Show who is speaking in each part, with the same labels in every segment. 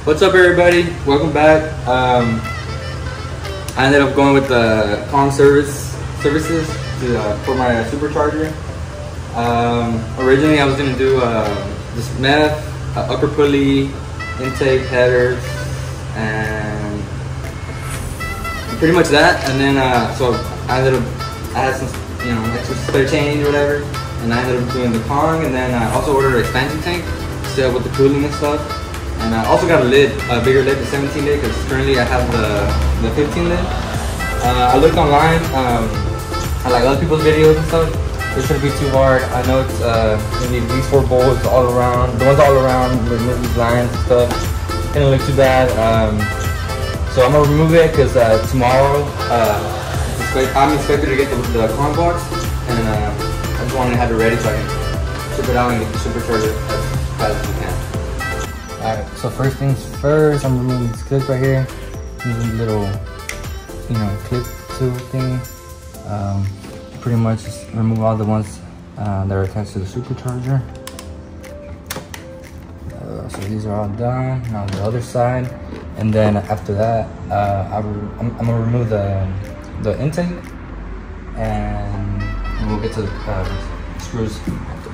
Speaker 1: What's up, everybody? Welcome back. I ended up going with the Kong services for my supercharger. Originally, I was gonna do this MEF, upper pulley, intake, headers, and pretty much that. And then so I had some extra spare change or whatever, and I ended up doing the Kong. And then I also ordered an expansion tank to stay up with the cooling and stuff. And I also got a lid, a bigger lid, the 17 lid, because currently I have the 15 lid. I looked online, I like other people's videos and stuff. It shouldn't be too hard. I know it's you need these 4 bolts all around, the ones all around, remove these lines and stuff. It didn't look too bad. So I'm gonna remove it because tomorrow I'm expected to get the Kong box, and I just wanted to have it ready so I can ship it out and get the supercharger as fast as we can. Alright, so first things first, I'm removing this clip right here. Using a little, clip tool thingy. Pretty much just remove all the ones that are attached to the supercharger. So these are all done. Now the other side, and then after that, I'm gonna remove the intake, and we'll get to the screws after.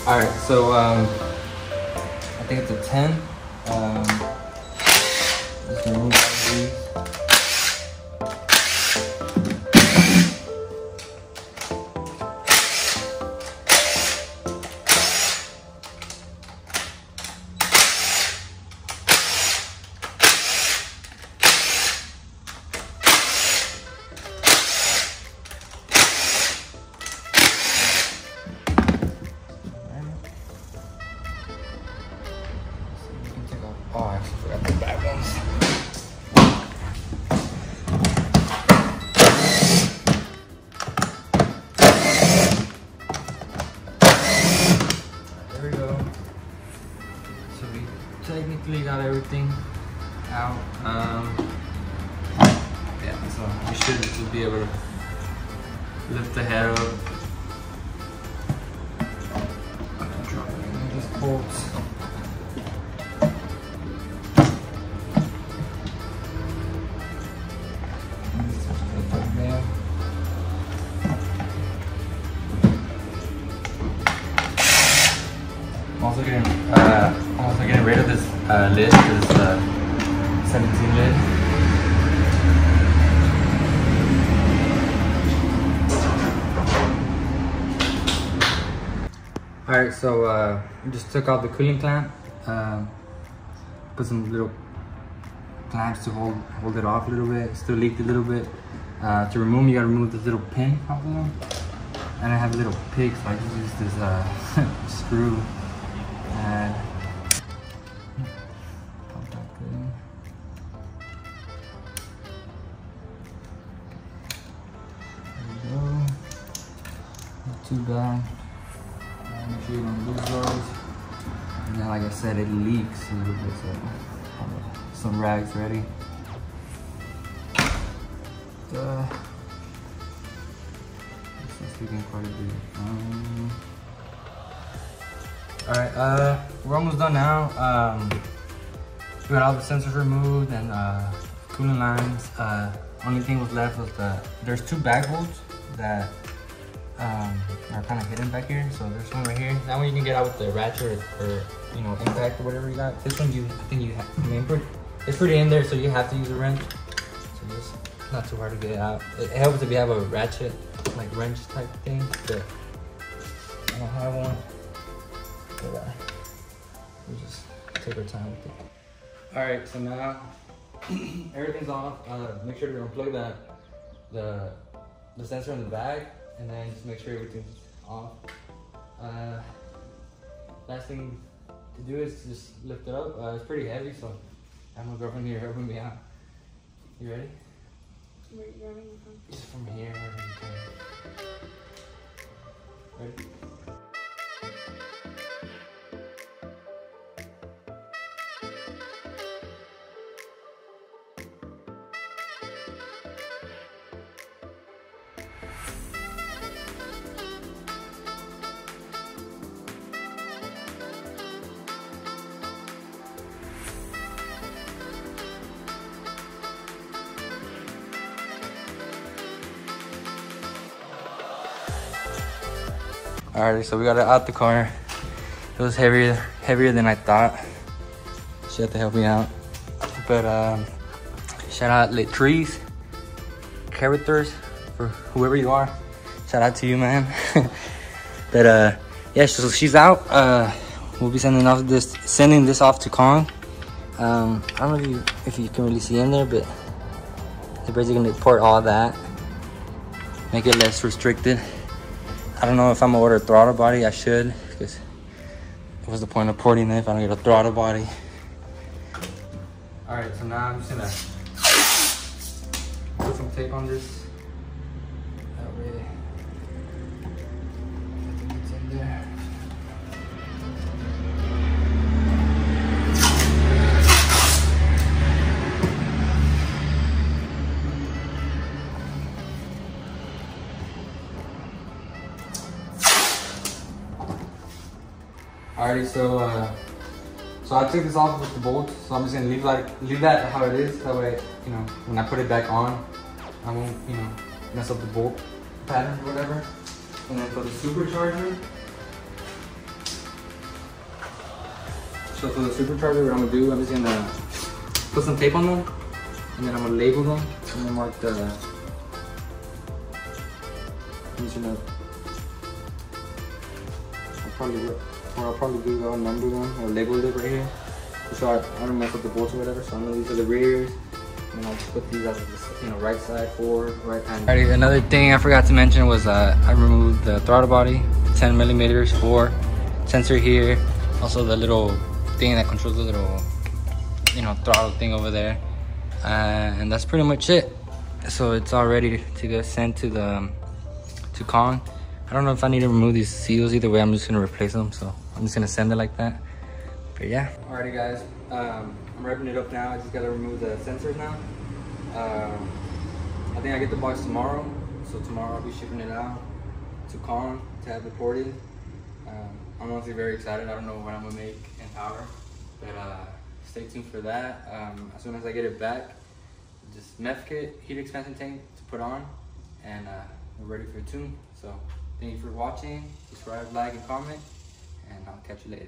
Speaker 1: Alright, so I think it's a 10. Just remove all of these. Oh, I actually forgot the back ones. There we go. So we technically got everything out. Yeah, so we should just be able to lift the head up. Drop these bolts. I'm also getting rid of this lid, this 17 lid. Alright, so we just took out the cooling clamp, put some little clamps to hold it off a little bit. It still leaked a little bit. To remove them, you gotta remove this little pin off of them. And I have a little pig, so I just use this screw. And pop that in. There we go. Not too bad. Make sure you don't lose those. And then, like I said, it leaks a little bit, so I have some rags ready. This is leaking quite a bit. Alright, we're almost done now. We got all the sensors removed and cooling lines. Only thing was left was there's 2 back bolts that are kind of hidden back here. So there's one right here. That one you can get out with the ratchet or impact or whatever you got. This one I think you it's pretty in there, so you have to use a wrench. So just not too hard to get it out. It helps if you have a ratchet, like wrench type thing, but I don't have one. But we'll just take our time with it. All right, so now everything's off. Make sure to unplug the sensor in the bag, and then just make sure everything's off. Last thing to do is just lift it up. It's pretty heavy, so I have my girlfriend here helping me out. You ready?
Speaker 2: Where are you grabbing it from?
Speaker 1: Just from here, wherever you can. Ready? Alright, so we got it out the car. It was heavier than I thought. She had to help me out. But shout out Latrice, characters, for whoever you are. Shout out to you, man. But yeah, so she's out. We'll be sending this off to Kong. I don't know if you can really see in there, but they're basically gonna port all that, make it less restricted. I don't know if I'm gonna order a throttle body. I should, because what's the point of porting it if I don't get a throttle body? All right, so now I'm just gonna put some tape on this. That way, I think it's in there. Alright, so I took this off with the bolts, so I'm just gonna leave that how it is. That way, you know, when I put it back on, I won't, you know, mess up the bolt pattern or whatever. And then for the supercharger, what I'm gonna do, I'm just gonna put some tape on them, and then I'm gonna label them, and then mark the. I'm just gonna. I'll probably do the number them or label it right here, so I don't mess up the bolts or whatever. So I know these are the rears, and I'll just put these as the, you know, right side forward, right hand. Alright, another thing I forgot to mention was I removed the throttle body, 10 millimeters for sensor here, also the little thing that controls the little, you know, throttle thing over there, and that's pretty much it. So it's all ready to get sent to Kong. I don't know if I need to remove these seals. Either way, I'm just gonna replace them. So I'm just gonna send it like that. But yeah. Alrighty guys, I'm wrapping it up now. I just gotta remove the sensors now. I think I get the box tomorrow. So tomorrow I'll be shipping it out to Kong to have it ported. I'm honestly very excited. I don't know what I'm gonna make in power, but stay tuned for that. As soon as I get it back, just meth kit, heat expansion tank to put on, and we're ready for a tune. So thank you for watching. Subscribe, like, and comment, and I'll catch you later.